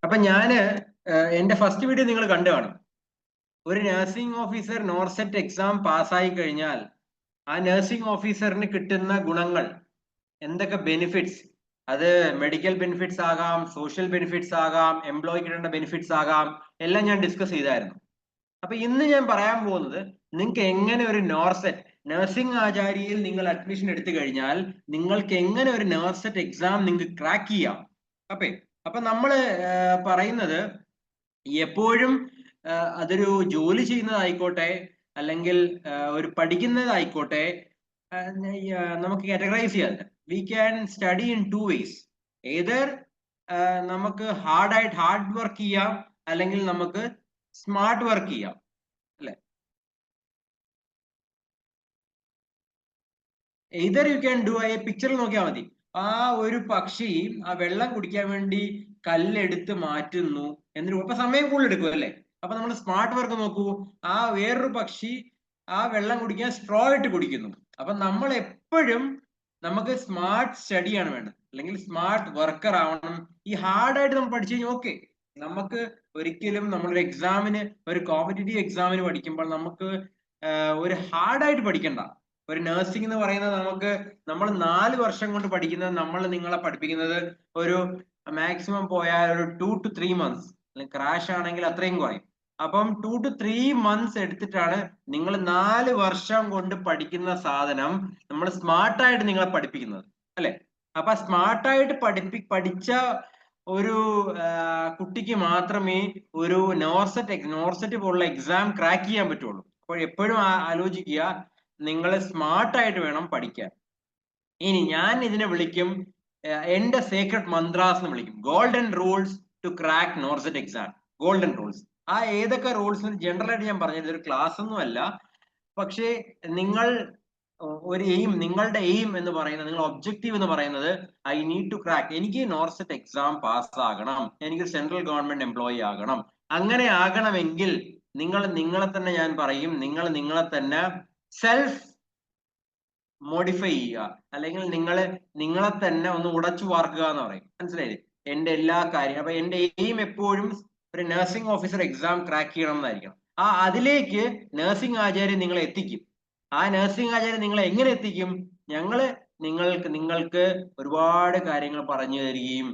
അപ്പൊ ഞാന് എന്റെ ഫസ്റ്റ് വീഡിയോ നിങ്ങൾ കണ്ടു കാണും. ഒരു നഴ്സിംഗ് ഓഫീസർ നോർസെറ്റ് എക്സാം പാസ്സായി കഴിഞ്ഞാൽ ആ നഴ്സിംഗ് ഓഫീസറിന് കിട്ടുന്ന ഗുണങ്ങൾ, എന്തൊക്കെ ബെനിഫിറ്റ്സ്, അത് മെഡിക്കൽ ബെനിഫിറ്റ്സ് ആകാം, സോഷ്യൽ ബെനിഫിറ്റ്സ് ആകാം, എംപ്ലോയി കിട്ടേണ്ട ബെനിഫിറ്റ്സ് ആകാം, എല്ലാം ഞാൻ ഡിസ്കസ് ചെയ്തായിരുന്നു. അപ്പൊ ഇന്ന് ഞാൻ പറയാൻ പോകുന്നത് നിങ്ങൾക്ക് എങ്ങനെ ഒരു നോർസെറ്റ് നഴ്സിംഗ് ആചാര്യയിൽ നിങ്ങൾ അഡ്മിഷൻ എടുത്തു കഴിഞ്ഞാൽ നിങ്ങൾക്ക് എങ്ങനെ ഒരു നോർസെറ്റ് എക്സാം നിങ്ങൾക്ക് ക്രാക്ക് ചെയ്യാം. അപ്പൊ നമ്മള് പറയുന്നത് എപ്പോഴും അതൊരു ജോലി ചെയ്യുന്നതായിക്കോട്ടെ അല്ലെങ്കിൽ ഒരു പഠിക്കുന്നതായിക്കോട്ടെ, നമുക്ക് കാറ്റഗറൈസ് ചെയ്യാം. We can study in two ways. Either നമുക്ക് ഹാർഡ് വർക്ക് ചെയ്യാം, അല്ലെങ്കിൽ നമുക്ക് സ്മാർട്ട് വർക്ക് ചെയ്യാം, അല്ലെ? either you can do a പിക്ചറിൽ നോക്കിയാൽ മതി. ആ ഒരു പക്ഷി ആ വെള്ളം കുടിക്കാൻ വേണ്ടി കല്ലെടുത്ത് മാറ്റുന്നു എന്നിട്ട് ഇപ്പൊ സമയം കൂടുതൽ എടുക്കും, അല്ലേ? അപ്പൊ നമ്മൾ സ്മാർട്ട് വർക്ക് നോക്കൂ. ആ വേറൊരു പക്ഷി ആ വെള്ളം കുടിക്കാൻ സ്ട്രോ ഇട്ട് കുടിക്കുന്നു. അപ്പൊ നമ്മൾ എപ്പോഴും നമുക്ക് സ്മാർട്ട് സ്റ്റഡിയാണ് വേണ്ടത്, അല്ലെങ്കിൽ സ്മാർട്ട് വർക്കർ ആവണം. ഈ ഹാർഡായിട്ട് നമ്മൾ പഠിച്ചു കഴിഞ്ഞാൽ ഓക്കെ, നമുക്ക് ഒരിക്കലും നമ്മളൊരു എക്സാമിന്, ഒരു കോമ്പറ്റേറ്റീവ് എക്സാമിന് പഠിക്കുമ്പോൾ നമുക്ക് ഒരു ഹാർഡായിട്ട് പഠിക്കണ്ട. ഒരു നഴ്സിംഗ് എന്ന് പറയുന്നത് നമ്മൾ 4 വർഷം കൊണ്ട് പഠിക്കുന്നത്, നമ്മൾ നിങ്ങളെ പഠിപ്പിക്കുന്നത് ഒരു മാക്സിമം പോയാൽ ഒരു 2 to 3 months, അല്ലെങ്കിൽ ക്രാഷ് ആണെങ്കിൽ അത്രയും കുറയും. അപ്പം 2 to 3 months എടുത്തിട്ടാണ് നിങ്ങൾ 4 വർഷം കൊണ്ട് പഠിക്കുന്ന സാധനം നമ്മൾ സ്മാർട്ടായിട്ട് നിങ്ങളെ പഠിപ്പിക്കുന്നത്, അല്ലെ? അപ്പൊ സ്മാർട്ടായിട്ട് പഠിച്ച ഒരു കുട്ടിക്ക് മാത്രമേ ഒരു നോർസെറ്റ് പോലുള്ള എക്സാം ക്രാക്ക് ചെയ്യാൻ പറ്റുള്ളൂ. അപ്പോൾ എപ്പോഴും ആലോചിക്കുക, നിങ്ങൾ സ്മാർട്ടായിട്ട് വേണം പഠിക്കാൻ. ഇനി ഞാൻ ഇതിനെ വിളിക്കും എന്റെ സീക്രട്ട് മന്ത്രാസ് എന്ന് വിളിക്കും. Golden rules to crack NORCET exam. Golden rules. ആ ഏതൊക്കെ റൂൾസ് ജനറൽ ആയിട്ട് ഞാൻ പറഞ്ഞത്, ഒരു ക്ലാസ് ഒന്നും അല്ല. പക്ഷേ നിങ്ങൾ നിങ്ങളുടെ എയിം എന്ന് പറയുന്നത്, നിങ്ങളുടെ ഒബ്ജക്റ്റീവ് എന്ന് പറയുന്നത്, ഐ നീഡ് ടു ക്രാക്ക്, എനിക്ക് നോർസെറ്റ് എക്സാം പാസ് ആകണം, എനിക്ക് സെൻട്രൽ ഗവൺമെന്റ് എംപ്ലോയി ആകണം. അങ്ങനെ ആകണമെങ്കിൽ നിങ്ങളെ തന്നെ ഞാൻ പറയും, നിങ്ങളെ തന്നെ സെൽഫ് മോഡിഫൈ ചെയ്യുക, അല്ലെങ്കിൽ നിങ്ങളെ തന്നെ ഒന്ന് ഉടച്ചു വാർക്കുക എന്ന് പറയും. മനസ്സിലായില്ലേ? എന്റെ എല്ലാ കാര്യം. അപ്പൊ എന്റെ എയിം എപ്പോഴും ഒരു നഴ്സിംഗ് ഓഫീസർ എക്സാം ക്രാക്ക് ചെയ്യണം എന്നായിരിക്കണം. അതിലേക്ക് നഴ്സിംഗ് ആചാര്യൻ നിങ്ങളെ എത്തിക്കും. ആ നഴ്സിംഗ് ആചാര്യൻ നിങ്ങളെ എങ്ങനെ എത്തിക്കും? നിങ്ങൾക്ക് ഒരുപാട് കാര്യങ്ങൾ പറഞ്ഞു തരികയും,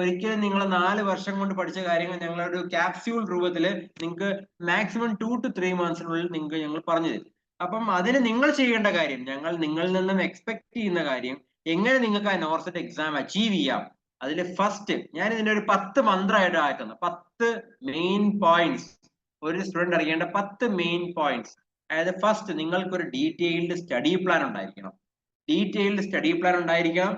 ഒരിക്കലും നിങ്ങൾ 4 വർഷം കൊണ്ട് പഠിച്ച കാര്യങ്ങൾ ഞങ്ങളൊരു ക്യാപ്സ്യൂൾ രൂപത്തിൽ നിങ്ങൾക്ക് മാക്സിമം 2 to 3 months നിങ്ങൾക്ക് ഞങ്ങൾ പറഞ്ഞു തരും. അപ്പം അതിന് നിങ്ങൾ ചെയ്യേണ്ട കാര്യം, ഞങ്ങൾ നിങ്ങളിൽ നിന്നും എക്സ്പെക്ട് ചെയ്യുന്ന കാര്യം, എങ്ങനെ നിങ്ങൾക്ക് ആ നോർസെറ്റ് എക്സാം അച്ചീവ് ചെയ്യാം. അതിൽ ഫസ്റ്റ് ഞാൻ ഇതിന്റെ ഒരു 10 മന്ത്രമായിട്ട് ആക്കുന്നത്, 10 മെയിൻ പോയിന്റ്സ്. ഒരു സ്റ്റുഡന്റ് അറിയേണ്ട 10 മെയിൻ പോയിന്റ്സ്. അതായത് ഫസ്റ്റ്, നിങ്ങൾക്കൊരു ഡീറ്റെയിൽഡ് സ്റ്റഡി പ്ലാൻ ഉണ്ടായിരിക്കണം.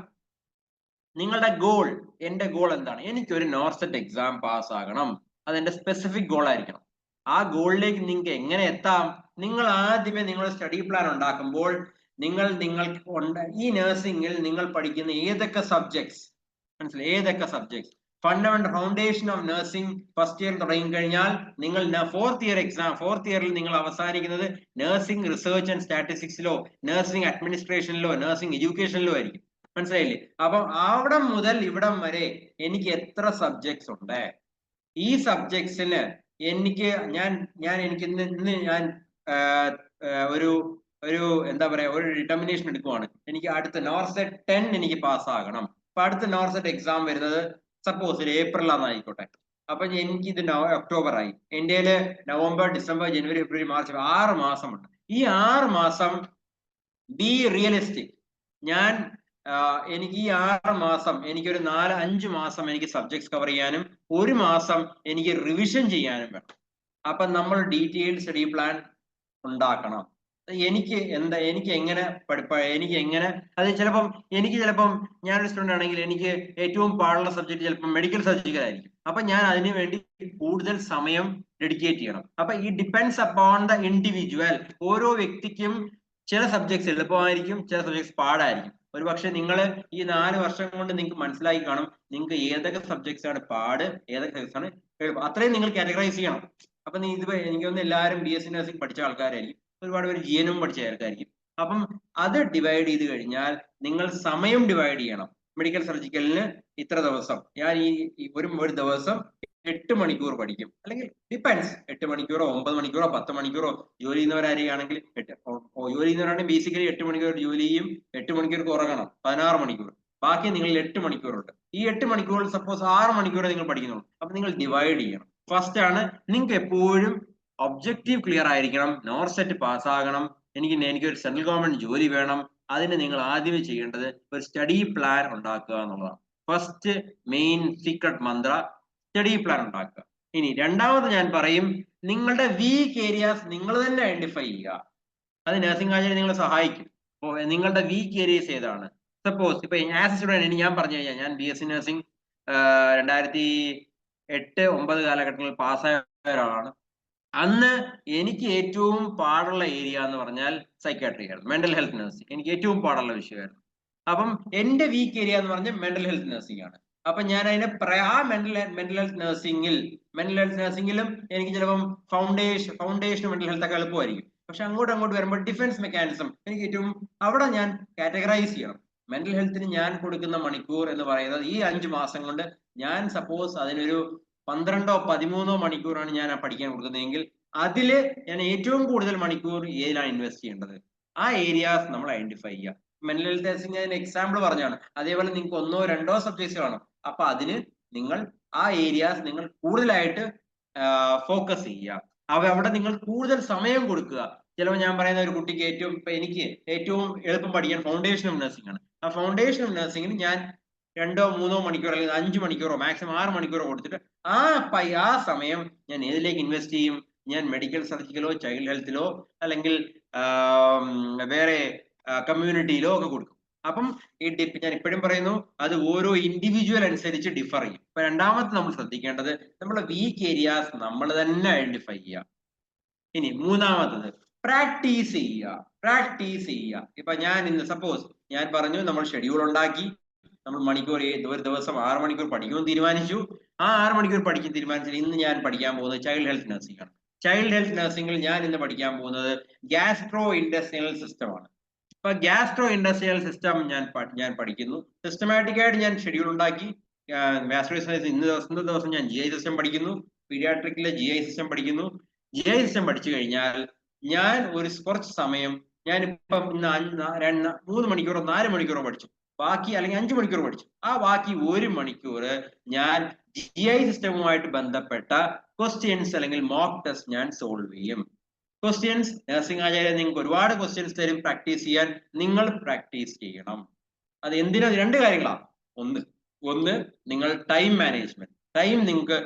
നിങ്ങളുടെ ഗോൾ, എന്റെ ഗോൾ എന്താണ്? എനിക്കൊരു നോർസെറ്റ് എക്സാം പാസ് ആകണം. അതെന്റെ സ്പെസിഫിക് ഗോൾ ആയിരിക്കണം. ആ ഗോളിലേക്ക് നിങ്ങൾക്ക് എങ്ങനെ എത്താം? നിങ്ങൾ ആദ്യമേ നിങ്ങളുടെ സ്റ്റഡി പ്ലാൻ ഉണ്ടാക്കുമ്പോൾ ഈ നഴ്സിംഗിൽ നിങ്ങൾ പഠിക്കുന്ന ഏതൊക്കെ സബ്ജക്ട്സ്, മനസ്സിലായി? ഏതൊക്കെ subjects? Fundamental foundation of nursing first year തുടങ്ങി കഴിഞ്ഞാൽ നിങ്ങൾ ഫോർത്ത് ഇയറിൽ നിങ്ങൾ അവസാനിക്കുന്നത് നഴ്സിംഗ് റിസർച്ച് ആൻഡ് സ്റ്റാറ്റിസ്റ്റിക്സിലോ, നഴ്സിംഗ് അഡ്മിനിസ്ട്രേഷനിലോ, നഴ്സിംഗ് എഡ്യൂക്കേഷനിലോ ആയിരിക്കും. മനസ്സിലായില്ലേ? അപ്പം അവിടെ മുതൽ ഇവിടം വരെ എനിക്ക് എത്ര സബ്ജക്ട്സ് ഉണ്ട്? ഈ സബ്ജക്ട്സിന് എനിക്ക് ഇന്ന് ഞാൻ ഒരു എന്താ പറയാ, ഒരു ഡിറ്റർമിനേഷൻ എടുക്കുവാണ്. എനിക്ക് അടുത്ത നോർസെറ്റ് 10 എനിക്ക് പാസ്സാകണം. അപ്പൊ അടുത്ത നോർസെറ്റ് എക്സാം വരുന്നത് സപ്പോസ് ഒരു ഏപ്രിലാന്നായിക്കോട്ടെ. അപ്പൊ എനിക്ക് ഇത് ഒക്ടോബർ ആയി. ഇന്ത്യയില് നവംബർ, ഡിസംബർ, ജനുവരി, ഫെബ്രുവരി, മാർച്ച് 6 മാസമുണ്ട്. ഈ 6 മാസം ബി റിയലിസ്റ്റിക്. എനിക്ക് ഈ 6 മാസം, എനിക്കൊരു 4-5 മാസം എനിക്ക് സബ്ജക്ട്സ് കവർ ചെയ്യാനും 1 മാസം എനിക്ക് റിവിഷൻ ചെയ്യാനും വേണം. അപ്പൊ നമ്മൾ ഡീറ്റെയിൽഡ് സ്റ്റഡി പ്ലാൻ ഉണ്ടാക്കണം. എനിക്ക് എങ്ങനെ അത് ചിലപ്പം ഞാനൊരു സ്റ്റുഡന്റ് ആണെങ്കിൽ എനിക്ക് ഏറ്റവും പാടുള്ള സബ്ജക്ട് ചിലപ്പോൾ മെഡിക്കൽ സർജിക്കൽ ആയിരിക്കും. അപ്പൊ ഞാൻ അതിനു വേണ്ടി കൂടുതൽ സമയം ഡെഡിക്കേറ്റ് ചെയ്യണം. അപ്പൊ ഈ ഡിപ്പെൻഡ്സ് അപ്പോൺ ദ ഇൻഡിവിജ്വൽ. ഓരോ വ്യക്തിക്കും ചില സബ്ജക്ട്സ് എളുപ്പമായിരിക്കും, ചില സബ്ജക്ട്സ് പാടായിരിക്കും. ഒരു പക്ഷെ നിങ്ങൾ ഈ 4 വർഷം കൊണ്ട് നിങ്ങൾക്ക് മനസ്സിലാക്കി കാണും നിങ്ങൾക്ക് ഏതൊക്കെ സബ്ജക്ട്സ് ആണ് പാട്, ഏതൊക്കെ സബ്ജക്ട്സ് ആണ് എളുപ്പം. അത്രയും നിങ്ങൾ കാറ്റഗറൈസ് ചെയ്യണം. അപ്പൊ എനിക്കൊന്ന് എല്ലാവരും BSc നഴ്സിംഗ് പഠിച്ച ആൾക്കാരായിരിക്കും, ഒരുപാട് പേര് GNM പഠിച്ച ആൾക്കാരായിരിക്കും. അപ്പം അത് ഡിവൈഡ് ചെയ്ത് കഴിഞ്ഞാൽ നിങ്ങൾ സമയം ഡിവൈഡ് ചെയ്യണം. മെഡിക്കൽ സർജിക്കലിന് ഇത്ര ദിവസം, ഞാൻ ഈ ഒരു ദിവസം 8 മണിക്കൂർ പഠിക്കും, അല്ലെങ്കിൽ ഡിപ്പെൻസ് 8 മണിക്കൂറോ 9 മണിക്കൂറോ 10 മണിക്കൂറോ ജോലി ചെയ്യുന്നവരാണെങ്കിൽ ജോലി ചെയ്യുന്നവരാണെങ്കിൽ ബേസിക്കലി 8 മണിക്കൂർ ജോലി ചെയ്യും, 8 മണിക്കൂർക്ക് ഉറങ്ങണം, 16 മണിക്കൂർ. ബാക്കി നിങ്ങൾ 8 മണിക്കൂറുണ്ട്. ഈ 8 മണിക്കൂറിൽ സപ്പോസ് 6 മണിക്കൂർ നിങ്ങൾ പഠിക്കുന്നുള്ളൂ. അപ്പൊ നിങ്ങൾ ഡിവൈഡ് ചെയ്യണം. ഫസ്റ്റ് ആണ് നിങ്ങൾക്ക് എപ്പോഴും ഒബ്ജക്റ്റീവ് ക്ലിയർ ആയിരിക്കണം, നോർ സെറ്റ് പാസ്സാകണം, എനിക്കൊരു സെൻട്രൽ ഗവൺമെന്റ് ജോലി വേണം. അതിന് നിങ്ങൾ ആദ്യമേ ചെയ്യേണ്ടത് ഒരു സ്റ്റഡി പ്ലാൻ ഉണ്ടാക്കുക എന്നുള്ളതാണ്. ഫസ്റ്റ് മെയിൻ സീക്രട്ട് മന്ത്ര, സ്റ്റഡി പ്ലാൻ ഉണ്ടാക്കുക. ഇനി രണ്ടാമത് ഞാൻ പറയും, നിങ്ങളുടെ വീക്ക് ഏരിയാസ് നിങ്ങൾ തന്നെ ഐഡന്റിഫൈ ചെയ്യുക. അത് നഴ്സിംഗ് ആചാര്യ നിങ്ങളെ സഹായിക്കും. അപ്പോൾ നിങ്ങളുടെ വീക്ക് ഏരിയസ് ഏതാണ്? സപ്പോസ് ഇപ്പൊ ആസ് എ സ്റ്റുഡന്റ് ഞാൻ പറഞ്ഞു കഴിഞ്ഞാൽ ഞാൻ BSc നഴ്സിംഗ് 2008-9 കാലഘട്ടങ്ങളിൽ പാസ്സായ ഒരാളാണ്. അന്ന് എനിക്ക് ഏറ്റവും പാടുള്ള ഏരിയ എന്ന് പറഞ്ഞാൽ സൈക്കാട്രി ആയിരുന്നു, മെന്റൽ ഹെൽത്ത് നഴ്സിംഗ് എനിക്ക് ഏറ്റവും പാടുള്ള വിഷയമായിരുന്നു. അപ്പം എന്റെ വീക്ക് ഏരിയ എന്ന് പറഞ്ഞാൽ മെന്റൽ ഹെൽത്ത് നഴ്സിംഗ് ആണ്. അപ്പൊ ഞാൻ അതിനെ ആ മെന്റൽ ഹെൽത്ത് നഴ്സിംഗിലും എനിക്ക് ചിലപ്പം ഫൗണ്ടേഷൻ മെന്റൽ ഹെൽത്ത് ഒക്കെ എളുപ്പമായിരിക്കും. പക്ഷെ അങ്ങോട്ട് വരുമ്പോൾ ഡിഫൻസ് മെക്കാനിസം എനിക്ക് ഏറ്റവും അവിടെ ഞാൻ കാറ്റഗറൈസ് ചെയ്യണം. മെന്റൽ ഹെൽത്തിന് ഞാൻ കൊടുക്കുന്ന മണിക്കൂർ എന്ന് പറയുന്നത് ഈ 5 മാസം കൊണ്ട് ഞാൻ സപ്പോസ് അതിനൊരു 12-13 മണിക്കൂറാണ് ഞാൻ പഠിക്കാൻ കൊടുക്കുന്നതെങ്കിൽ അതില് ഞാൻ ഏറ്റവും കൂടുതൽ മണിക്കൂർ ഏതിലാണ് ഇൻവെസ്റ്റ് ചെയ്യേണ്ടത്, ആ ഏരിയാസ് നമ്മൾ ഐഡന്റിഫൈ ചെയ്യുക. മെന്റൽ ഹെൽത്ത് നഴ്സിംഗ് ഞാൻ എക്സാമ്പിൾ പറഞ്ഞാണ്. അതേപോലെ നിങ്ങൾക്ക് 1-2 സബ്ജക്ട്സ് കാണും. അപ്പൊ അതിന് നിങ്ങൾ ആ ഏരിയാസ് നിങ്ങൾ കൂടുതലായിട്ട് ഫോക്കസ് ചെയ്യുക. അവിടെ നിങ്ങൾ കൂടുതൽ സമയം കൊടുക്കുക. ചിലപ്പോൾ ഞാൻ പറയുന്ന ഒരു കുട്ടിക്ക് എനിക്ക് ഏറ്റവും എളുപ്പം പഠിക്കാൻ ഫൗണ്ടേഷൻ ഓഫ് നഴ്സിംഗ് ആണ്. ആ ഫൗണ്ടേഷൻ ഓഫ് നഴ്സിംഗിന് ഞാൻ 2-3 മണിക്കൂർ അല്ലെങ്കിൽ 5 മണിക്കൂറോ മാക്സിമം 6 മണിക്കൂറോ കൊടുത്തിട്ട് ആ സമയം ഞാൻ ഏതിലേക്ക് ഇൻവെസ്റ്റ് ചെയ്യും? ഞാൻ മെഡിക്കൽ സർജിക്കലോ ചൈൽഡ് ഹെൽത്തിലോ അല്ലെങ്കിൽ വേറെ കമ്മ്യൂണിറ്റിയിലോ ഒക്കെ കൊടുക്കും. അപ്പം ഞാൻ ഇപ്പോഴും പറയുന്നു, അത് ഓരോ ഇൻഡിവിജ്വൽ അനുസരിച്ച് ഡിഫർ ചെയ്യും. ഇപ്പൊ രണ്ടാമത്തെ നമ്മൾ ശ്രദ്ധിക്കേണ്ടത് നമ്മുടെ വീക്ക് ഏരിയാസ് നമ്മൾ തന്നെ ഐഡന്റിഫൈ ചെയ്യുക. ഇനി മൂന്നാമത്തത് പ്രാക്ടീസ് ചെയ്യുക. ഇപ്പൊ ഞാൻ ഇന്ന് സപ്പോസ് ഞാൻ പറഞ്ഞു നമ്മൾ ഷെഡ്യൂൾ ഉണ്ടാക്കി, നമ്മൾ ഒരു ദിവസം 6 മണിക്കൂർ പഠിക്കുമെന്ന് തീരുമാനിച്ചു. ആ 6 മണിക്കൂർ പഠിക്കാൻ തീരുമാനിച്ചത് ഇന്ന് ഞാൻ പഠിക്കാൻ പോകുന്നത് ചൈൽഡ് ഹെൽത്ത് നഴ്സിംഗ് ആണ്. ചൈൽഡ് ഹെൽത്ത് നഴ്സിംഗിൽ ഞാൻ ഇന്ന് പഠിക്കാൻ പോകുന്നത് ഗ്യാസ്ട്രോ ഇൻഡസ്ട്രിയൽ സിസ്റ്റം ആണ്. ഇപ്പൊ ഗ്യാസ്ട്രോ ഇൻഡസ്ട്രിയൽ സിസ്റ്റം ഞാൻ പഠിക്കുന്നു. സിസ്റ്റമാറ്റിക് ആയിട്ട് ഞാൻ ഷെഡ്യൂൾ ഉണ്ടാക്കി. ഇന്നത്തെ ദിവസം ഞാൻ GI സിസ്റ്റം പഠിക്കുന്നു, പീഡിയാട്രിക്കിലെ GI സിസ്റ്റം പഠിക്കുന്നു. GI സിസ്റ്റം പഠിച്ചു കഴിഞ്ഞാൽ ഞാൻ കുറച്ച് സമയം ഞാനിപ്പം 3 മണിക്കൂറോ 4 മണിക്കൂറോ പഠിച്ചു, ബാക്കി അല്ലെങ്കിൽ 5 മണിക്കൂർ പഠിച്ചു. ആ ബാക്കി 1 മണിക്കൂർ ഞാൻ GI സിസ്റ്റവുമായിട്ട് ബന്ധപ്പെട്ട ക്വസ്റ്റ്യൻസ് അല്ലെങ്കിൽ മോക്ക് ടെസ്റ്റ് ഞാൻ സോൾവ് ചെയ്യും. ക്വസ്റ്റ്യൻസ് നഴ്സിംഗ് ആചാര്യ നിങ്ങൾക്ക് ഒരുപാട് ക്വസ്റ്റ്യൻസ് തരും പ്രാക്ടീസ് ചെയ്യാൻ. നിങ്ങൾ പ്രാക്ടീസ് ചെയ്യണം. അത് എന്തിനാ? 2 കാര്യങ്ങളാണ്. ഒന്ന് നിങ്ങൾ ടൈം മാനേജ്മെന്റ്. ടൈം നിങ്ങൾക്ക്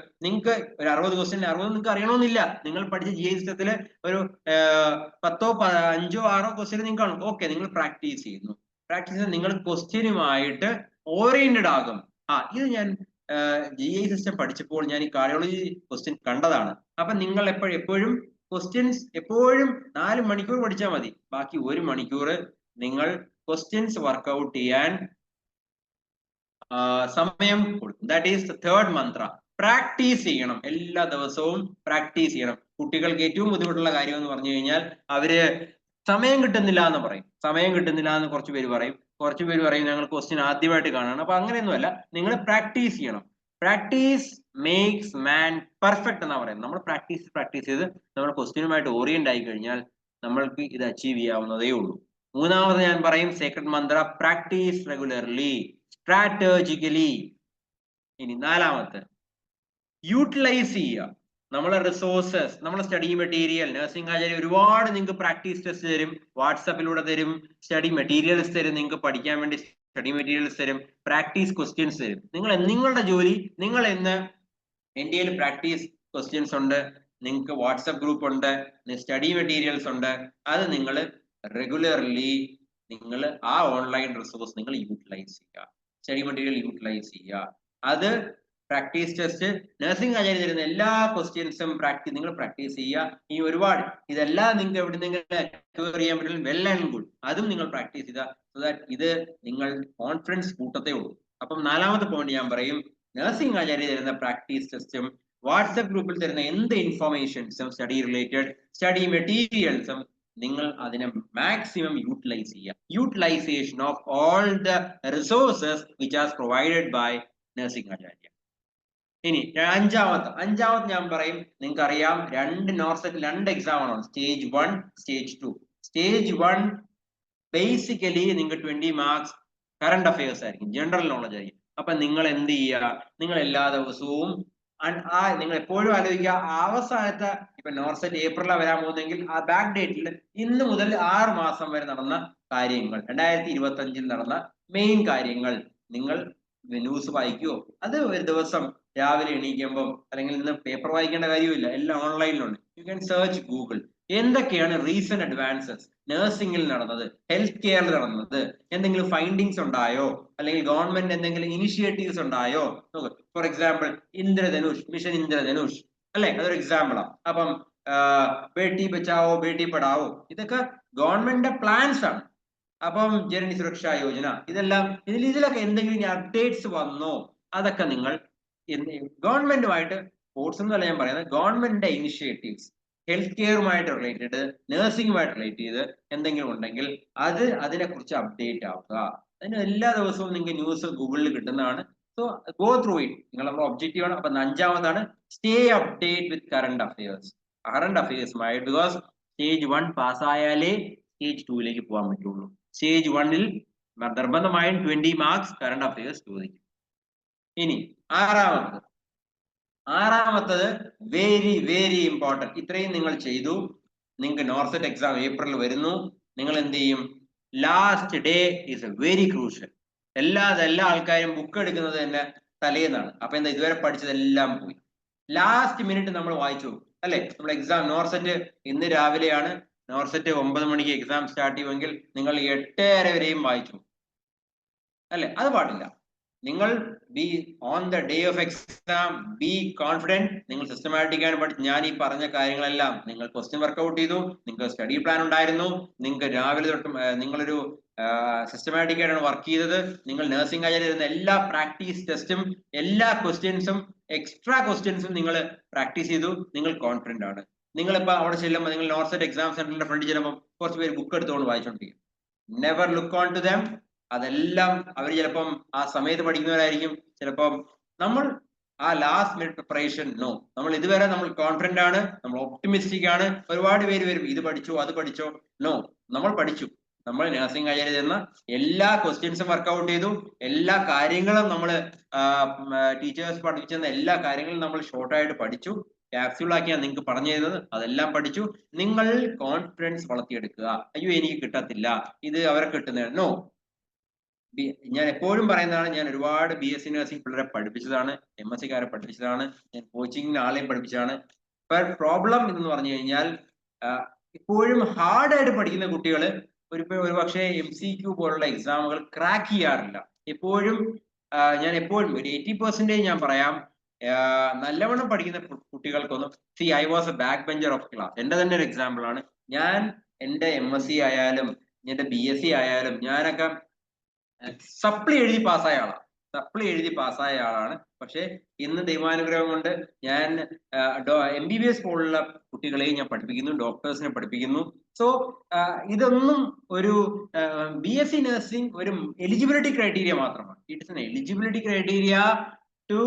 ഒരു 60 ക്വസ്റ്റ്യൻ 60 നിങ്ങൾക്ക് അറിയണമെന്നില്ല. നിങ്ങൾ പഠിച്ച GI സിസ്റ്റത്തിൽ ഒരു 5-6 ക്വസ്റ്റ്യൻ നിങ്ങൾക്ക് കാണും. ഓക്കെ, നിങ്ങൾ പ്രാക്ടീസ് ചെയ്യുന്നു. പ്രാക്ടീസ് നിങ്ങൾ ക്വസ്റ്റ്യനുമായിട്ട് ഓറിയന്റഡ് ആകും. ഇത് ഞാൻ GI സിസ്റ്റം പഠിച്ചപ്പോൾ ഞാൻ ഈ കാർഡിയോളജി ക്വസ്റ്റ്യൻ കണ്ടതാണ്. അപ്പൊ നിങ്ങൾ എപ്പോഴും ക്വസ്റ്റ്യൻസ് 4 മണിക്കൂർ പഠിച്ചാൽ മതി. ബാക്കി 1 മണിക്കൂർ നിങ്ങൾ ക്വസ്റ്റ്യൻസ് വർക്ക്ഔട്ട് ചെയ്യാൻ സമയം കൊടുക്കും. That is the third Mantra. Practice ചെയ്യണം. എല്ലാ ദിവസവും പ്രാക്ടീസ് ചെയ്യണം. കുട്ടികൾക്ക് ഏറ്റവും ബുദ്ധിമുട്ടുള്ള കാര്യം എന്ന് പറഞ്ഞു കഴിഞ്ഞാൽ അവര് സമയം കിട്ടുന്നില്ല എന്ന് പറയും. സമയം കിട്ടുന്നില്ല എന്ന് കുറച്ച് പേര് പറയും ഞങ്ങൾ ക്വസ്റ്റ്യൻ ആദ്യമായിട്ട് കാണുകയാണ്. അപ്പൊ അങ്ങനെയൊന്നുമല്ല, നിങ്ങൾ പ്രാക്ടീസ് ചെയ്യണം. പ്രാക്ടീസ് മേക്സ് മാൻ പെർഫെക്റ്റ് എന്നാ പറയുന്നത്. നമ്മൾ പ്രാക്ടീസ് ചെയ്ത് നമ്മൾ ക്വസ്റ്റ്യനുമായിട്ട് ഓറിയന്റ് ആയി കഴിഞ്ഞാൽ നമ്മൾക്ക് ഇത് അച്ചീവ് ചെയ്യാവുന്നതേ ഉള്ളൂ. മൂന്നാമത് ഞാൻ പറയും സീക്രട്ട് മന്ത്ര, പ്രാക്ടീസ് റെഗുലർലി, സ്ട്രാറ്റജിക്കലി. ഇനി നാലാമത്തെ, യൂട്ടിലൈസ് ചെയ്യുക നമ്മളെ റിസോഴ്സസ്, നമ്മളെ സ്റ്റഡി മെറ്റീരിയൽ. നഴ്സിംഗ് ആചാര്യ ഒരുപാട് നിങ്ങൾക്ക് പ്രാക്ടീസ് ടെസ്റ്റ് തരും, വാട്സാപ്പിലൂടെ തരും, സ്റ്റഡി മെറ്റീരിയൽസ് തരും, നിങ്ങൾക്ക് പഠിക്കാൻ വേണ്ടി സ്റ്റഡി മെറ്റീരിയൽസ് തരും, പ്രാക്ടീസ് ക്വസ്റ്റ്യൻസ് തരും. നിങ്ങളുടെ ജോലി, നിങ്ങൾ ഇന്ന് ഇന്ത്യയിൽ പ്രാക്ടീസ് ക്വസ്റ്റ്യൻസ് ഉണ്ട്, നിങ്ങൾക്ക് വാട്സപ്പ് ഗ്രൂപ്പ് ഉണ്ട്, സ്റ്റഡി മെറ്റീരിയൽസ് ഉണ്ട്. അത് നിങ്ങൾ റെഗുലർലി നിങ്ങൾ ആ ഓൺലൈൻ റിസോഴ്സ് നിങ്ങൾ യൂട്ടിലൈസ് ചെയ്യുക, സ്റ്റഡി മെറ്റീരിയൽ യൂട്ടിലൈസ് ചെയ്യുക. അത് പ്രാക്ടീസ് ടെസ്റ്റ്, നഴ്സിംഗ് ആചാര്യ തരുന്ന എല്ലാ ക്വസ്റ്റ്യൻസും നിങ്ങൾ പ്രാക്ടീസ് ചെയ്യുക. ഈ ഒരുപാട് ഇതെല്ലാം നിങ്ങൾക്ക് എവിടെ നിങ്ങൾ അക്വയർ ചെയ്യാൻ പറ്റില്ല, വെൽ ആൻഡ് ഗുഡ്. അതും നിങ്ങൾ പ്രാക്ടീസ് ചെയ്യുക. സോ ദാറ്റ് ഇത് നിങ്ങൾ കോൺഫിഡൻസ് കൂട്ടത്തേ ഉള്ളൂ. അപ്പം നാലാമത്തെ പോയിന്റ് ഞാൻ പറയും, നഴ്സിംഗ് ആചാര്യ തരുന്ന പ്രാക്ടീസ് ടെസ്റ്റും വാട്സപ്പ് ഗ്രൂപ്പിൽ തരുന്ന എന്ത് ഇൻഫോർമേഷൻസും സ്റ്റഡി റിലേറ്റഡ് സ്റ്റഡി മെറ്റീരിയൽസും നിങ്ങൾ അതിനെ മാക്സിമം യൂട്ടിലൈസ് ചെയ്യുക. Utilisation of all the resources which are provided by nursing Acharya. ഇനി അഞ്ചാമത്തെ ഞാൻ പറയും, നിങ്ങൾക്ക് അറിയാം 2 നോർസെറ്റ് 2 എക്സാം ആണ്, സ്റ്റേജ് 1 സ്റ്റേജ് 2. സ്റ്റേജ് 1 ബേസിക്കലി നിങ്ങൾക്ക് 20 മാർക്സ് കറണ്ട് അഫയേഴ്സ് ആയിരിക്കും, ജനറൽ നോളജ് ആയിരിക്കും. അപ്പൊ നിങ്ങൾ എന്ത് ചെയ്യുക, നിങ്ങൾ എല്ലാ ദിവസവും നിങ്ങൾ എപ്പോഴും ആലോചിക്കുക, അവസാനത്തെ ഇപ്പൊ നോർസെറ്റ് ഏപ്രിലാണ് വരാൻ പോകുന്നതെങ്കിൽ ആ ബാക്ക് ഡേറ്റിൽ ഇന്ന് മുതൽ 6 മാസം വരെ നടന്ന കാര്യങ്ങൾ, 2025 നടന്ന മെയിൻ കാര്യങ്ങൾ നിങ്ങൾ ന്യൂസ് വായിക്കുവോ? അത് ഒരു ദിവസം രാവിലെ എണീക്കുമ്പോൾ, അല്ലെങ്കിൽ ഇന്ന് പേപ്പർ വായിക്കേണ്ട കാര്യമില്ല, എല്ലാം ഓൺലൈനിലുണ്ട്. You can search Google. എന്തൊക്കെയാണ് റീസെന്റ് അഡ്വാൻസസ് നഴ്സിംഗിൽ നടന്നത്, ഹെൽത്ത് കെയറിൽ നടന്നത്, എന്തെങ്കിലും ഫൈൻഡിങ്സ് ഉണ്ടായോ, അല്ലെങ്കിൽ ഗവൺമെന്റ് എന്തെങ്കിലും ഇനിഷ്യേറ്റീവ്സ് ഉണ്ടായോ? For example Indradhanush, mission Indradhanush അല്ലെ, അതൊരു എക്സാമ്പിളാണ്. അപ്പം ബേട്ടി ബച്ചാവോ ബേട്ടി പഠാവോ, ഇതൊക്കെ ഗവൺമെന്റിന്റെ പ്ലാൻസ് ആണ്. അപ്പം ജനനി സുരക്ഷാ യോജന, ഇതെല്ലാം ഇതിലൊക്കെ എന്തെങ്കിലും അപ്ഡേറ്റ്സ് വന്നോ, അതൊക്കെ നിങ്ങൾ ഗവൺമെന്റുമായിട്ട്, സ്പോർട്സ് എന്നല്ല ഞാൻ പറയുന്നത്, ഗവൺമെന്റിന്റെ ഇനിഷ്യേറ്റീവ്സ് ഹെൽത്ത് കെയറുമായിട്ട് റിലേറ്റഡ്, നഴ്സിംഗുമായിട്ട് റിലേറ്റ് ചെയ്ത് എന്തെങ്കിലും ഉണ്ടെങ്കിൽ അതിനെക്കുറിച്ച് അപ്ഡേറ്റ് ആവുക. അതിന് എല്ലാ ദിവസവും നിങ്ങൾക്ക് ന്യൂസ് ഗൂഗിളിൽ കിട്ടുന്നതാണ്. സോ ഗോ ത്രൂ ഇറ്റ്, നിങ്ങൾ നമ്മുടെ ഒബ്ജക്റ്റീവ് ആണ്. അപ്പൊ 5ാമതാണ് സ്റ്റേ അപ്ഡേറ്റ് വിത്ത് കറണ്ട് അഫയേഴ്സുമായി. ബിക്കോസ് സ്റ്റേജ് 1 പാസ്സായാലേ സ്റ്റേജ് 2ലേക്ക് പോകാൻ പറ്റുള്ളൂ. സ്റ്റേജ് 1-ൽ നിർബന്ധമായും 20 മാർക്സ് കറണ്ട് അഫയേഴ്സ് ചോദിക്കും. ഇനി ആറാമത്തത് വെരി വെരി ഇമ്പോർട്ടൻറ്റ്. ഇത്രയും നിങ്ങൾ ചെയ്തു, നിങ്ങൾക്ക് നോർസെറ്റ് എക്സാം ഏപ്രിൽ വരുന്നു. നിങ്ങൾ എന്ത് ചെയ്യും? Last day is very crucial. എല്ലാ ആൾക്കാരും ബുക്ക് എടുക്കുന്നത് തന്നെ തലേന്നാണ്. അപ്പൊ എന്താ, ഇതുവരെ പഠിച്ചതെല്ലാം പോയി. ലാസ്റ്റ് മിനിറ്റ് നമ്മൾ വായിച്ചു അല്ലെ? നമ്മൾ എക്സാം നോർസെറ്റ് ഇന്ന് രാവിലെയാണ്, നോർസെറ്റ് 9 മണിക്ക് എക്സാം സ്റ്റാർട്ട് ചെയ്യുമെങ്കിൽ നിങ്ങൾ 8:30 വരെയും വായിച്ചു അല്ലെ? അത് പാടില്ല. നിങ്ങൾ B on the day of exam B confident. നിങ്ങൾ സിസ്റ്റമാറ്റിക് ആണ് പഠിച്ചു. ഞാൻ ഈ പറഞ്ഞ കാര്യങ്ങളെല്ലാം നിങ്ങൾ ക്വസ്റ്റ്യൻ വർക്ക്ഔട്ട് ചെയ്തു, നിങ്ങൾക്ക് സ്റ്റഡി പ്ലാൻ ഉണ്ടായിരുന്നു, നിങ്ങൾക്ക് രാവിലെ തൊട്ട് നിങ്ങളൊരു സിസ്റ്റമാറ്റിക് ആയിട്ടാണ് വർക്ക് ചെയ്തത്. നിങ്ങൾ നഴ്സിംഗ് ആയിരുന്ന എല്ലാ പ്രാക്ടീസ് ടെസ്റ്റും, എല്ലാ ക്വസ്റ്റ്യൻസും, എക്സ്ട്രാ ക്വസ്റ്റ്യൻസും നിങ്ങൾ പ്രാക്ടീസ് ചെയ്തു. നിങ്ങൾ കോൺഫിഡന്റ് ആണ്. നിങ്ങളിപ്പോ അവിടെ ചെല്ലുമ്പോൾ, നിങ്ങൾ നോർസെറ്റ് എക്സാം സെന്ററിന്റെ ഫ്രണ്ടിൽ ചെല്ലുമ്പോൾ കുറച്ച് പേര് ബുക്ക് എടുത്തുകൊണ്ട് വായിച്ചോണ്ടിരിക്കും. Never look on to them. അതെല്ലാം അവർ ചിലപ്പം ആ സമയത്ത് പഠിക്കുന്നവരായിരിക്കും. ചിലപ്പം നമ്മൾ ആ ലാസ്റ്റ് മിനിറ്റ് പ്രിപ്പറേഷൻ നോ. നമ്മൾ ഇതുവരെ നമ്മൾ കോൺഫിഡന്റ് ആണ്, നമ്മൾ ഒപ്റ്റിമിസ്റ്റിക് ആണ്. ഒരുപാട് പേര് വരും, ഇത് പഠിച്ചോ അത് പഠിച്ചോ. നോ, നമ്മൾ പഠിച്ചു. നമ്മൾ നഴ്സിംഗ് കാര്യം ചെന്ന എല്ലാ ക്വസ്റ്റ്യൻസും വർക്ക്ഔട്ട് ചെയ്തു. എല്ലാ കാര്യങ്ങളും നമ്മൾ ടീച്ചേഴ്സ് പഠിപ്പിച്ചെന്ന എല്ലാ കാര്യങ്ങളും നമ്മൾ ഷോർട്ടായിട്ട് പഠിച്ചു. ക്യാപ്സ്യൂളാക്കിയാണ് നിങ്ങൾക്ക് പറഞ്ഞു തരുന്നത്, അതെല്ലാം പഠിച്ചു. നിങ്ങൾ കോൺഫിഡൻസ് വളർത്തിയെടുക്കുക. അയ്യോ എനിക്ക് കിട്ടത്തില്ല, ഇത് അവർക്ക് കിട്ടുന്നതാണ്. നോ, ഞാൻ എപ്പോഴും പറയുന്നതാണ്, ഞാൻ ഒരുപാട് BSc നഴ്സിംഗ് പിള്ളേരെ പഠിപ്പിച്ചതാണ്, MSc കാരെ പഠിപ്പിച്ചതാണ്, ഞാൻ കോച്ചിങ്ങിന് ആളെയും പഠിപ്പിച്ചതാണ്. പ്രോബ്ലം എന്ന് പറഞ്ഞു കഴിഞ്ഞാൽ ഇപ്പോഴും ഹാർഡായിട്ട് പഠിക്കുന്ന കുട്ടികൾ ഒരു പക്ഷേ MCQ പോലുള്ള എക്സാമുകൾ ക്രാക്ക് ചെയ്യാറില്ല. എപ്പോഴും ഞാൻ എപ്പോഴും ഒരു 80% ഞാൻ പറയാം, നല്ലവണ്ണം പഠിക്കുന്ന കുട്ടികൾക്കൊന്നും I was A back bencher of class. എന്റെ തന്നെ ഒരു എക്സാമ്പിൾ ആണ്. ഞാൻ എന്റെ MSc ആയാലും എന്റെ BSc ആയാലും ഞാനൊക്കെ സപ്ലി എഴുതി പാസ്സായ ആളാണ്. പക്ഷെ ഇന്ന് ദൈവാനുഗ്രഹം കൊണ്ട് ഞാൻ MBBS പോലുള്ള കുട്ടികളെയും ഞാൻ പഠിപ്പിക്കുന്നു, ഡോക്ടേഴ്സിനെ പഠിപ്പിക്കുന്നു. സോ ഇതൊന്നും ഒരു BSc നഴ്സിംഗ് ഒരു എലിജിബിലിറ്റി ക്രൈറ്റീരിയ മാത്രമാണ്. It's an eligibility criteria to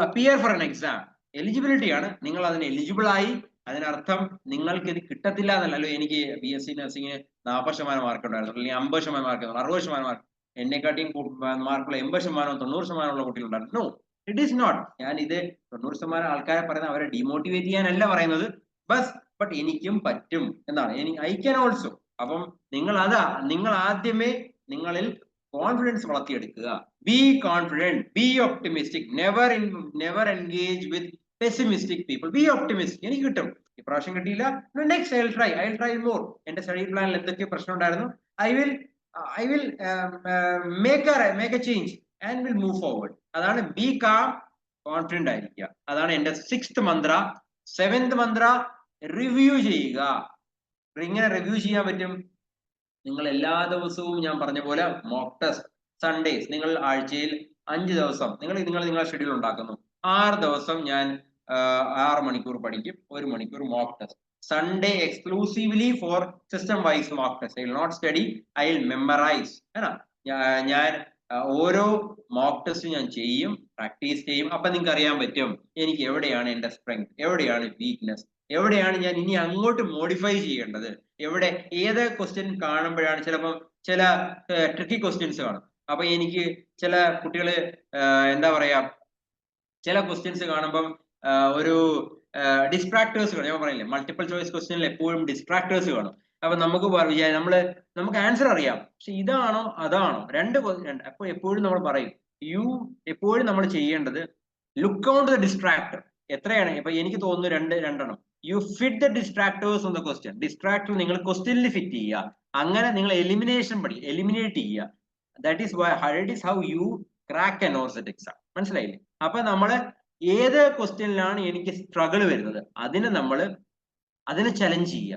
appear for an exam. Eligibility ആണ്. നിങ്ങൾ അതിന് എലിജിബിൾ ആയി, അതിനർത്ഥം നിങ്ങൾക്ക് ഇത് കിട്ടത്തില്ല എന്നല്ലോ. എനിക്ക് BSc നഴ്സിംഗിന് 40% മാർക്ക് ഉണ്ടായിരുന്നു, അല്ലെങ്കിൽ 50% മാർക്ക്, 60% മാർക്ക്, എന്നെക്കാട്ടിയും മാർക്കുള്ള 80%, 90% ഉള്ള കുട്ടികളുണ്ടായിരുന്നു. No, it is not. ഞാൻ ഇത് 90% ആൾക്കാരെ പറയുന്നത് അവരെ ഡിമോട്ടിവേറ്റ് ചെയ്യാനല്ല പറയുന്നത്, ബട്ട് എനിക്കും പറ്റും എന്നാണ്. I can also. അപ്പം നിങ്ങൾ ആദ്യമേ നിങ്ങളിൽ കോൺഫിഡൻസ് വളർത്തിയെടുക്കുക. Be confident, be optimistic, never engage with pessimistic people. Be optimistic. എനിക്ക് കിട്ടും, ഇപ്രാവശ്യം കിട്ടിയില്ല, next I will try more. എന്റെ സ്റ്റഡി പ്ലാനിൽ എന്തൊക്കെ പ്രശ്നം ഉണ്ടായിരുന്നു, I will make a change and will move forward. അതാണ് ബി കാം, കോൺഫിഡന്റ് ആയിരിക്കുക. അതാണ് എന്റെ 6th മന്ത്ര. 7th മന്ത്ര, റിവ്യൂ ചെയ്യുക. ഇങ്ങനെ റിവ്യൂ ചെയ്യാൻ പറ്റും. നിങ്ങൾ എല്ലാ ദിവസവും ഞാൻ പറഞ്ഞ പോലെ മോക്ക് ടെസ്റ്റ്, സൺഡേസ്, നിങ്ങൾ ആഴ്ചയിൽ 5 ദിവസം നിങ്ങളുടെ ഷെഡ്യൂൾ ഉണ്ടാക്കുന്നു. 6 ദിവസം ഞാൻ 6 മണിക്കൂർ പഠിക്കും, 1 മണിക്കൂർ mock test. Sunday exclusively for system wise mock test. I will not study, I will memorize. ഞാൻ ഓരോ മോക്ക് ടെസ്റ്റ് ഞാൻ ചെയ്യും, പ്രാക്ടീസ് ചെയ്യും. അപ്പൊ നിങ്ങൾക്ക് അറിയാൻ പറ്റും എനിക്ക് എവിടെയാണ് എന്റെ സ്ട്രെങ്ത്, എവിടെയാണ് വീക്ക്നെസ്, എവിടെയാണ് ഞാൻ ഇനി അങ്ങോട്ട് മോഡിഫൈ ചെയ്യേണ്ടത്, എവിടെ ഏത് ക്വസ്റ്റ്യൻ കാണുമ്പോഴാണ് ചിലപ്പോൾ ചില ട്രിക്കി ക്വസ്റ്റ്യൻസ് കാണും. അപ്പൊ എനിക്ക് ചില കുട്ടികള് എന്താ പറയാ ചില ക്വസ്റ്റ്യൻസ് കാണുമ്പം ഒരു ഡിസ്ട്രാക്ടേഴ്സ് കാണും. ഞാൻ പറയില്ലേ മൾട്ടിപ്പിൾ ചോയ്സ് ക്വസ്റ്റ്യനിൽ എപ്പോഴും ഡിസ്ട്രാക്ടേഴ്സ് കാണും. അപ്പൊ നമുക്ക് നമുക്ക് ആൻസർ അറിയാം, പക്ഷെ ഇതാണോ അതാണോ രണ്ട് അപ്പൊ എപ്പോഴും നമ്മൾ പറയും എപ്പോഴും നമ്മൾ ചെയ്യേണ്ടത് ലുക്ക് ഔട്ട് ദ ഡിസ്ട്രാക്ടർ. എത്രയാണ് ഇപ്പൊ എനിക്ക് തോന്നുന്നു രണ്ടെണ്ണം. You fit the distractors on the question. Distractor നിങ്ങൾ ക്വസ്റ്റ്യനിൽ ഫിറ്റ് ചെയ്യുക, അങ്ങനെ നിങ്ങൾ എലിമിനേറ്റ് ചെയ്യുക. That is how you crack NORCET exam. മനസ്സിലായില്ലേ? അപ്പൊ നമ്മള് ഏത് ക്വസ്റ്റ്യനിലാണ് എനിക്ക് സ്ട്രഗിൾ വരുന്നത് അതിനെ ചലഞ്ച് ചെയ്യുക.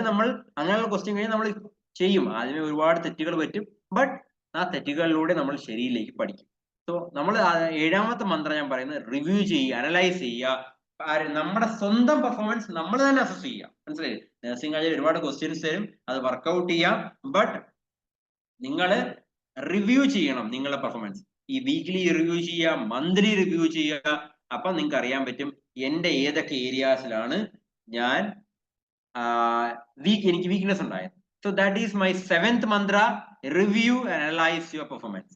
നമ്മൾ അങ്ങനെയുള്ള ക്വസ്റ്റ്യൻ കഴിഞ്ഞാൽ നമ്മൾ ചെയ്യും, അതിന് ഒരുപാട് തെറ്റുകൾ പറ്റും, ബട്ട് ആ തെറ്റുകളിലൂടെ നമ്മൾ ശരിയിലേക്ക് പഠിക്കും. സോ നമ്മൾ 7ാമത്തെ മന്ത്രം ഞാൻ പറയുന്നത് റിവ്യൂ ചെയ്യുക, അനലൈസ് ചെയ്യുക, നമ്മുടെ സ്വന്തം പെർഫോമൻസ് നമ്മൾ തന്നെ അസസ് ചെയ്യുക. മനസ്സിലായി? നഴ്സിംഗ് കോളേജിൽ ഒരുപാട് ക്വസ്റ്റ്യൻസ് തരും, അത് വർക്ക്ഔട്ട് ചെയ്യാം, ബട്ട് നിങ്ങൾ റിവ്യൂ ചെയ്യണം നിങ്ങളുടെ പെർഫോമൻസ്. ഈ വീക്ക്ലി റിവ്യൂ ചെയ്യുക, മന്ത്ലി റിവ്യൂ ചെയ്യുക. അപ്പൊ നിങ്ങൾക്ക് അറിയാൻ പറ്റും എന്റെ ഏതൊക്കെ ഏരിയാസിലാണ് ഞാൻ എനിക്ക് വീക്ക്നെസ് ഉണ്ടായത്. So that is my 7th Mantra, review and analyse your performance.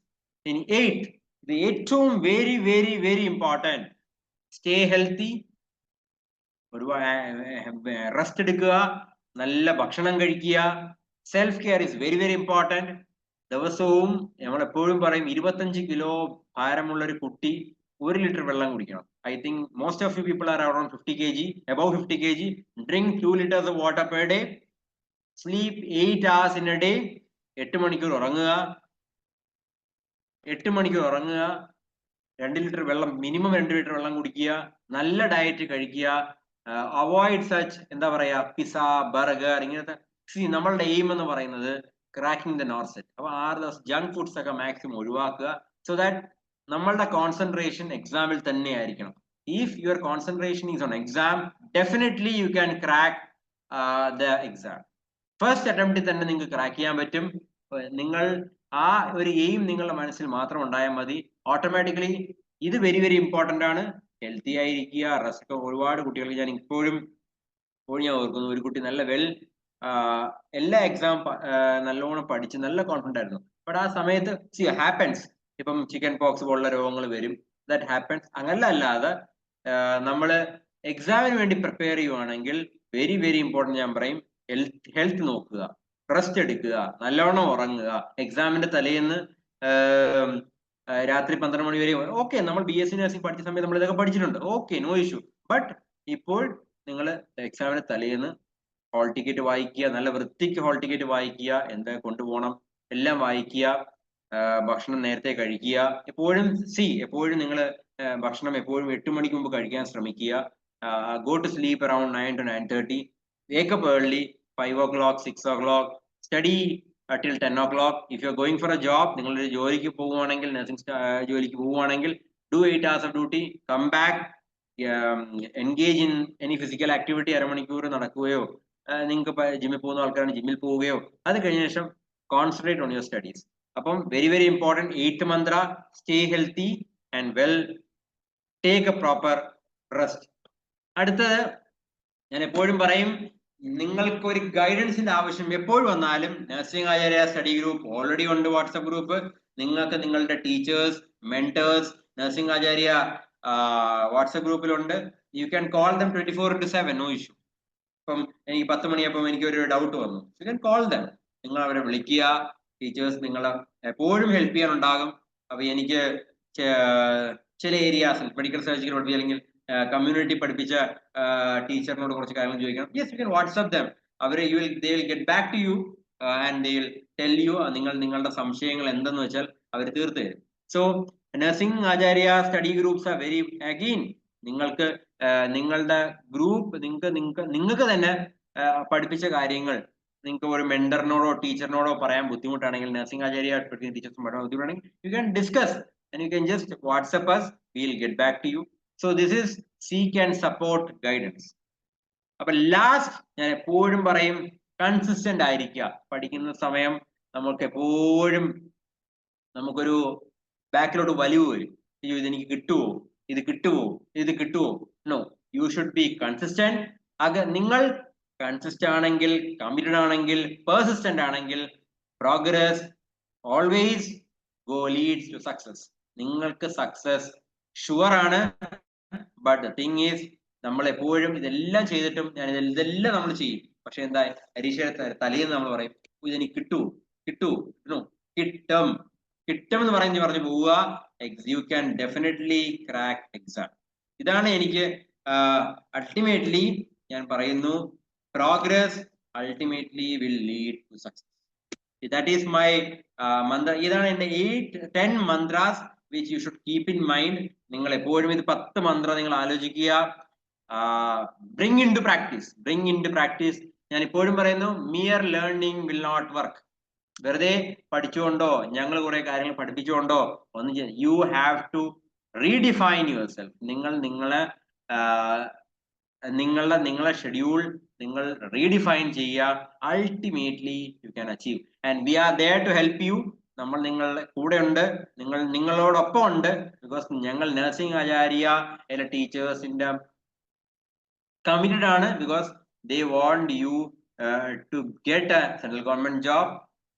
ഇനി 8th, ഇത് ഏറ്റവും very very very important, stay healthy. Rest എടുക്കുക, നല്ല ഭക്ഷണം കഴിക്കുക. Self care is very very important. ദിവസവും നമ്മൾ എപ്പോഴും പറയും 25 കിലോ ഭാരമുള്ള ഒരു കുട്ടി 1 ലിറ്റർ വെള്ളം കുടിക്കണം. I think most of you people are around 50 kg, above 50 kg. Drink 2 liters of water per day. Sleep 8 hours in a day. 8 മണിക്കൂർ ഉറങ്ങുക. 8 മണിക്കൂർ ഉറങ്ങുക. 2 ലിറ്റർ വെള്ളം, മിനിമം 2 ലിറ്റർ വെള്ളം കുടിക്കുക. നല്ല ഡയറ്റ് കഴിക്കുക. അവോയ്ഡ് സച്ച് എന്താ പറയാ പിസ്സ, ബർഗർ, ഇങ്ങനത്തെ. നമ്മളുടെ എയിം എന്ന് പറയുന്നത് ക്രാക്കിംഗ് ദ നോർസെറ്റ്. അപ്പൊ 6 ദിവസം ജങ്ക് ഫുഡ്സ് ഒക്കെ മാക്സിമം ഒഴിവാക്കുക. സോ ദാറ്റ് നമ്മളുടെ കോൺസെൻട്രേഷൻ എക്സാമിൽ തന്നെ ആയിരിക്കണം. If your concentration is on exam, definitely you can crack the exam. First അറ്റംപ്റ്റിൽ തന്നെ നിങ്ങൾക്ക് ക്രാക്ക് ചെയ്യാൻ പറ്റും. നിങ്ങൾ ആ ഒരു എയിം നിങ്ങളുടെ മനസ്സിൽ മാത്രം ഉണ്ടായാൽ മതി. ഓട്ടോമാറ്റിക്കലി ഇത് വെരി വെരി ഇമ്പോർട്ടന്റ് ആണ്. ഹെൽത്തി ആയിരിക്കുക, റെസ്റ്റ്. ഒരുപാട് കുട്ടികൾക്ക് ഞാൻ ഇപ്പോഴും ഞാൻ ഓർക്കുന്നു, ഒരു കുട്ടി നല്ല എല്ലാ എക്സാം നല്ലോണം പഠിച്ച് നല്ല കോൺഫിഡന്റ് ആയിരുന്നു. ബട്ട് ആ സമയത്ത് ഹാപ്പൻസ്, ഇപ്പം ചിക്കൻ പോക്സ് പോലുള്ള രോഗങ്ങൾ വരും, ദാറ്റ് ഹാപ്പൻസ്. അങ്ങനെ അല്ലാതെ നമ്മൾ എക്സാമിന് വേണ്ടി പ്രിപ്പയർ ചെയ്യുവാണെങ്കിൽ വെരി വെരി ഇമ്പോർട്ടൻറ്റ് ഞാൻ പറയും, ഹെൽത്ത് നോക്കുക, റെസ്റ്റ് എടുക്കുക, നല്ലോണം ഉറങ്ങുക. എക്സാമിന്റെ തലേന്ന് രാത്രി 12 മണി വരെ ഓക്കെ, നമ്മൾ BSc നഴ്സിംഗ് പഠിച്ച സമയത്ത് നമ്മൾ ഇതൊക്കെ പഠിച്ചിട്ടുണ്ട്, ഓക്കെ, നോ ഇഷ്യൂ. ബട്ട് ഇപ്പോൾ നിങ്ങൾ എക്സാമിന് തലേന്ന് ഹോൾ ടിക്കറ്റ് വായിക്കുക, നല്ല വൃത്തിക്ക് ഹോൾ ടിക്കറ്റ് വായിക്കുക, എന്താ കൊണ്ടുപോകണം എല്ലാം വായിക്കുക, ഭക്ഷണം നേരത്തെ കഴിക്കുക. എപ്പോഴും നിങ്ങൾ ഭക്ഷണം എപ്പോഴും 8 മണിക്ക് മുമ്പ് കഴിക്കാൻ ശ്രമിക്കുക. Go to sleep around 9 to 9:30. Wake up early, 5 o'clock, 6 o'clock. Study till 10 o'clock. If you are going for a job, നിങ്ങളൊരു ജോലിക്ക് പോവുകയാണെങ്കിൽ, നഴ്സിംഗ് ജോലിക്ക് പോവുകയാണെങ്കിൽ, do 8 hours of duty, come back, engage in any physical activity. അരമണിക്കൂർ നടക്കുകയോ, നിങ്ങൾക്ക് ജിമ്മിൽ പോകുന്ന ആൾക്കാരാണ് ജിമ്മിൽ പോവുകയോ, അത് കഴിഞ്ഞ ശേഷം കോൺസെൻട്രേറ്റ് ഓൺ യുവർ സ്റ്റഡീസ്. അപ്പം very very important 8th Mantra, stay healthy and well, take A proper rest. അടുത്തത് ഞാൻ എപ്പോഴും പറയും, നിങ്ങൾക്ക് ഒരു ഗൈഡൻസിന്റെ ആവശ്യം എപ്പോഴും വന്നാലും nursing Acharya study group already ഉണ്ട്, വാട്സ്ആപ്പ് ഗ്രൂപ്പ്. നിങ്ങൾക്ക് നിങ്ങളുടെ teachers, mentors nursing Acharya WhatsApp ഗ്രൂപ്പിലുണ്ട്. You can call them 24/7, no issue. ഇപ്പം എനിക്ക് 10 മണിയപ്പം എനിക്ക് ഒരു ഡൗട്ട് വന്നു, യു ക്യാൻ കോൾ ദം. നിങ്ങൾ അവരെ വിളിക്കുക. ടീച്ചേഴ്സ് നിങ്ങളെ എപ്പോഴും ഹെൽപ്പ് ചെയ്യാനുണ്ടാകും. അപ്പൊ എനിക്ക് ചില ഏരിയാസിൽ മെഡിക്കൽ സർജിക്കൽ പഠിപ്പിച്ച അല്ലെങ്കിൽ കമ്മ്യൂണിറ്റി പഠിപ്പിച്ച ടീച്ചറിനോട് കുറച്ച് കാര്യങ്ങൾ ചോദിക്കണം. Yes, you can WhatsApp dum. അവരെ they will get back to you and they will tell you നിങ്ങളുടെ സംശയങ്ങൾ എന്തെന്ന് വെച്ചാൽ അവർ തീർത്തു തരും. So nursing Acharya study groups are very, again നിങ്ങൾക്ക് നിങ്ങളുടെ ഗ്രൂപ്പ് നിങ്ങൾക്ക് തന്നെ പഠിപ്പിച്ച കാര്യങ്ങൾ നിങ്ങൾക്ക് ഒരു മെന്ററിനോടോ ടീച്ചറിനോടോ പറയാൻ ബുദ്ധിമുട്ടാണെങ്കിൽ, നഴ്സിംഗ് ആചാര്യ പഠിപ്പിക്കുന്ന ടീച്ചേഴ്സും പറയാൻ ബുദ്ധിമുട്ടാണെങ്കിൽ, you can discuss and you can just WhatsApp us, we will get back to you. So this is seek and support guidance. അപ്പൊ ലാസ്റ്റ് ഞാൻ എപ്പോഴും പറയും, കൺസിസ്റ്റന്റ് ആയിരിക്കുക. പഠിക്കുന്ന സമയം നമുക്കൊരു ബാക്കിലോട്ട് വലിവ് വരും. അയ്യോ ഇതെനിക്ക് കിട്ടുമോ, ഇത് കിട്ടുമോ, ഇത് കിട്ടുമോ? No, you should be consistent. നിങ്ങൾ കൺസിസ്റ്റന്റ് ആണെങ്കിൽ, കമ്മിറ്റഡ് ആണെങ്കിൽ, പെർസിസ്റ്റന്റ് ആണെങ്കിൽ, progress always go leads to success. നിങ്ങൾക്ക് സക്സസ് ഷുവർ ആണ്. ബട്ട് ദ തിങ് ഈസ്, നമ്മൾ എപ്പോഴും ഇതെല്ലാം ചെയ്തിട്ടും ഇതെല്ലാം നമ്മൾ ചെയ്യും, പക്ഷെ എന്താ, പരീക്ഷയുടെ തലേന്ന് നമ്മൾ പറയും ഇതെനിക്ക് കിട്ടുമോ, കിട്ടുമോ, കിട്ടും, കിട്ടും എന്ന് പറഞ്ഞു പോവുക. You can definitely crack exam. ഇതാണ് എനിക്ക് അൾട്ടിമേറ്റ്ലി ഞാൻ പറയുന്നു, progress ultimately will lead to success. That is my mantra. ഇതാണ് എന്റെ 10 mantras which you should keep in mind. നിങ്ങൾ എപ്പോഴും ഇത് 10 മന്ത്ര നിങ്ങൾ ആലോചിക്കുക. Bring in to practice, bring in to practice. ഞാൻ ഇപ്പോഴും പറയുന്നു, mere learning will not work. വെറുതെ പഠിച്ചുകൊണ്ടോ ഞങ്ങൾ കുറെ കാര്യങ്ങൾ പഠിപ്പിച്ചുകൊണ്ടോ ഒന്നും, you have to redefine your self. നിങ്ങളെ ഷെഡ്യൂൾ നിങ്ങൾ റീഡിഫൈൻ ചെയ്യുക. Ultimately you can achieve, and we are there to help you. നമ്മൾ നിങ്ങളുടെ കൂടെ ഉണ്ട്, നിങ്ങളോടൊപ്പം ഉണ്ട്. ബിക്കോസ് ഞങ്ങൾ നഴ്സിംഗ് ആചാര്യ ടീച്ചേഴ്സിന്റെ കമ്മിറ്റഡ് ആണ്. Because they want you to get a central government job,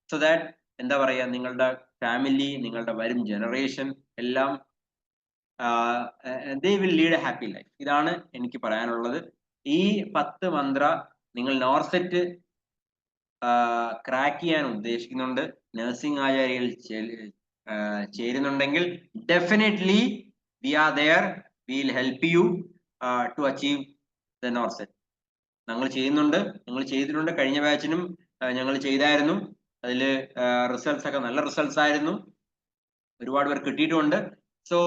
so that എന്താ പറയാ, നിങ്ങളുടെ ഫാമിലി, നിങ്ങളുടെ വരും ജനറേഷൻ എല്ലാം they will lead a happy life. ഇതാണ് എനിക്ക് പറയാനുള്ളത്. ഈ 10 മന്ത്ര നിങ്ങൾ നോർസെറ്റ് ക്രാക്ക് ചെയ്യാൻ ഉദ്ദേശിക്കുന്നുണ്ട്, നഴ്സിംഗ് ആചാര്യയിൽ ചേരുന്നുണ്ടെങ്കിൽ, definitely we are there, we will help you to achieve the NORCET. ഞങ്ങൾ ചെയ്യുന്നുണ്ട്, നിങ്ങൾ ചെയ്തിട്ടുണ്ട്. കഴിഞ്ഞ ബാച്ചിനും ഞങ്ങൾ ചെയ്തായിരുന്നു. അതിൽ റിസൾട്ട്സ് ഒക്കെ നല്ല റിസൾട്ട്സ് ആയിരുന്നു, ഒരുപാട് പേർ കിട്ടിയിട്ടുമുണ്ട്. സോ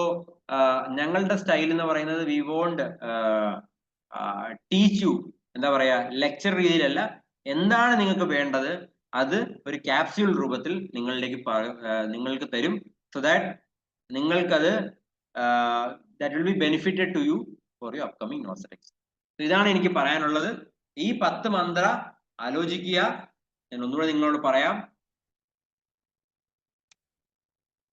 ഞങ്ങളുടെ സ്റ്റൈൽ എന്ന് പറയുന്നത്, വി വോണ്ട് ടീച്ച് യു, എന്താ പറയാ, ലെക്ചർ രീതിയിലല്ല. എന്താണ് നിങ്ങൾക്ക് വേണ്ടത് അത് ഒരു ക്യാപ്സ്യൂൾ രൂപത്തിൽ നിങ്ങൾക്ക് തരും. സോ ദാറ്റ് നിങ്ങൾക്കത് that will be benefited to you for you upcoming NORCET. ഇതാണ് എനിക്ക് പറയാനുള്ളത്. ഈ 10 മന്ത്ര ആലോചിക്കുക. ഞാൻ ഒന്നുകൂടെ നിങ്ങളോട് പറയാം.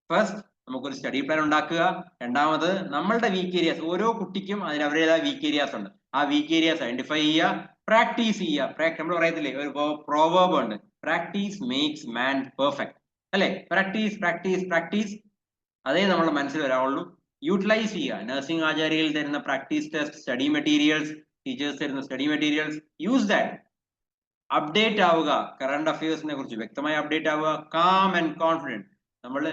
ഫസ്റ്റ്, നമുക്കൊരു സ്റ്റഡി പ്ലാൻ ഉണ്ടാക്കുക. രണ്ടാമത്, നമ്മളുടെ വീക്ക് ഏരിയാസ്, ഓരോ കുട്ടിക്കും അതിന് അവരുടേതായ വീക്ക് ഏരിയാസ് ഉണ്ട്. ആ വീക്ക് ഏരിയാസ് ഐഡന്റിഫൈ ചെയ്യുക, പ്രാക്ടീസ് ചെയ്യുക. നമ്മൾ പറയത്തില്ലേ, ഒരു പ്രോവേർബ് ഉണ്ട്, പ്രാക്ടീസ് മേക്സ് മാൻ പെർഫെക്റ്റ്, അല്ലെ? പ്രാക്ടീസ് പ്രാക്ടീസ് പ്രാക്ടീസ്, അതേ നമ്മുടെ മനസ്സിൽ വരാവുള്ളൂ. യൂട്ടിലൈസ് ചെയ്യുക. നഴ്സിംഗ് ആചാര്യയിൽ തരുന്ന practice test, study materials, teachers തരുന്ന study materials, use that. Update ആവുക, കറണ്ട് അഫയേഴ്സിനെ കുറിച്ച് വ്യക്തമായി അപ്ഡേറ്റ് ആവുക. Calm and confident. നമ്മൾ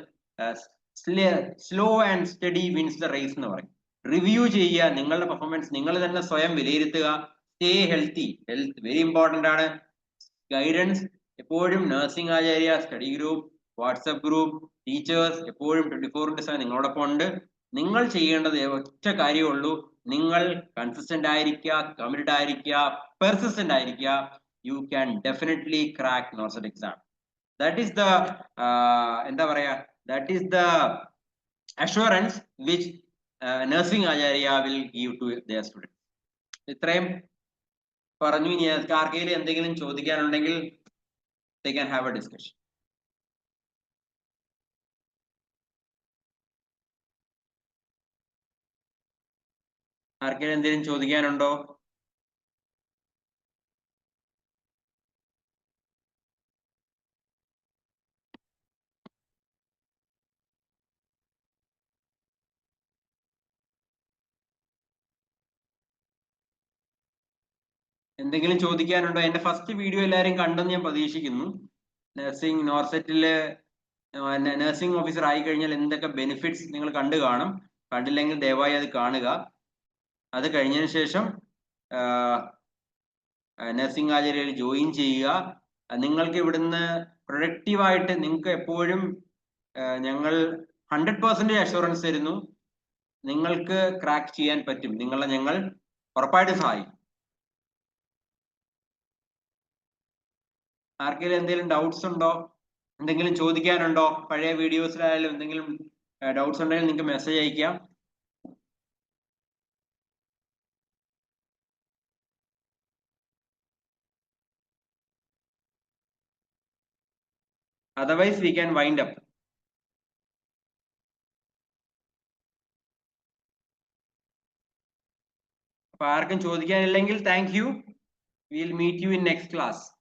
slow and study wins the race എന്ന് പറയും. റിവ്യൂ ചെയ്യുക, നിങ്ങളുടെ പെർഫോമൻസ് നിങ്ങൾ തന്നെ സ്വയം വിലയിരുത്തുക. Stay healthy, health very important ആണ്. ഗൈഡൻസ് എപ്പോഴും nursing Acharya study group, WhatsApp group, teachers എപ്പോഴും 24/7 നിങ്ങളോടൊപ്പം ഉണ്ട്. നിങ്ങൾ ചെയ്യേണ്ടത് ഒറ്റ കാര്യമേ ഉള്ളൂ, നിങ്ങൾ കൺസിസ്റ്റന്റ് ആയിരിക്കുക, കമ്മിറ്റഡ് ആയിരിക്കുക, പെർസിസ്റ്റന്റ് ആയിരിക്കുക. U can definitely crack NORCET exam. That is the എന്താ പറയാ, that is the assurance which nursing acharya will give to their students. ഇത്രയും പറഞ്ഞു. ഇനി ആർക്കെങ്കിലും എന്തെങ്കിലും ചോദിക്കാനുണ്ടെങ്കിൽ they can have a discussion. ആർക്കെങ്കിലും എന്തെങ്കിലും ചോദിക്കാനുണ്ടോ? എന്തെങ്കിലും ചോദിക്കാനുണ്ടോ? എന്റെ ഫസ്റ്റ് വീഡിയോ എല്ലാവരും കണ്ടെന്ന് ഞാൻ പ്രതീക്ഷിക്കുന്നു. നഴ്സിംഗ് നോർസെറ്റില് നഴ്സിംഗ് ഓഫീസർ ആയി കഴിഞ്ഞാൽ എന്തൊക്കെ ബെനിഫിറ്റ്സ് നിങ്ങൾ കണ്ടു കാണും. കണ്ടില്ലെങ്കിൽ ദയവായി അത് കാണുക. അത് കഴിഞ്ഞതിന് ശേഷം നഴ്സിംഗ് ആചാര്യയിൽ ജോയിൻ ചെയ്യുക. നിങ്ങൾക്ക് ഇവിടുന്ന് പ്രൊഡക്റ്റീവായിട്ട് നിങ്ങൾക്ക് എപ്പോഴും ഞങ്ങൾ 100% അഷുറൻസ് തരുന്നു, നിങ്ങൾക്ക് ക്രാക്ക് ചെയ്യാൻ പറ്റും. ഞങ്ങൾ ഉറപ്പായിട്ട് സഹായിക്കും. ആർക്കെങ്കിലും എന്തെങ്കിലും ഡൗട്ട്സ് ഉണ്ടോ? എന്തെങ്കിലും ചോദിക്കാനുണ്ടോ? പഴയ വീഡിയോസിലായാലും എന്തെങ്കിലും ഡൗട്ട്സ് ഉണ്ടെങ്കിൽ നിങ്ങൾക്ക് മെസ്സേജ് അയക്കാം. Otherwise we can wind up. അപ്പൊ ആർക്കും ചോദിക്കാനില്ലെങ്കിൽ thank you. Will meet you in next class.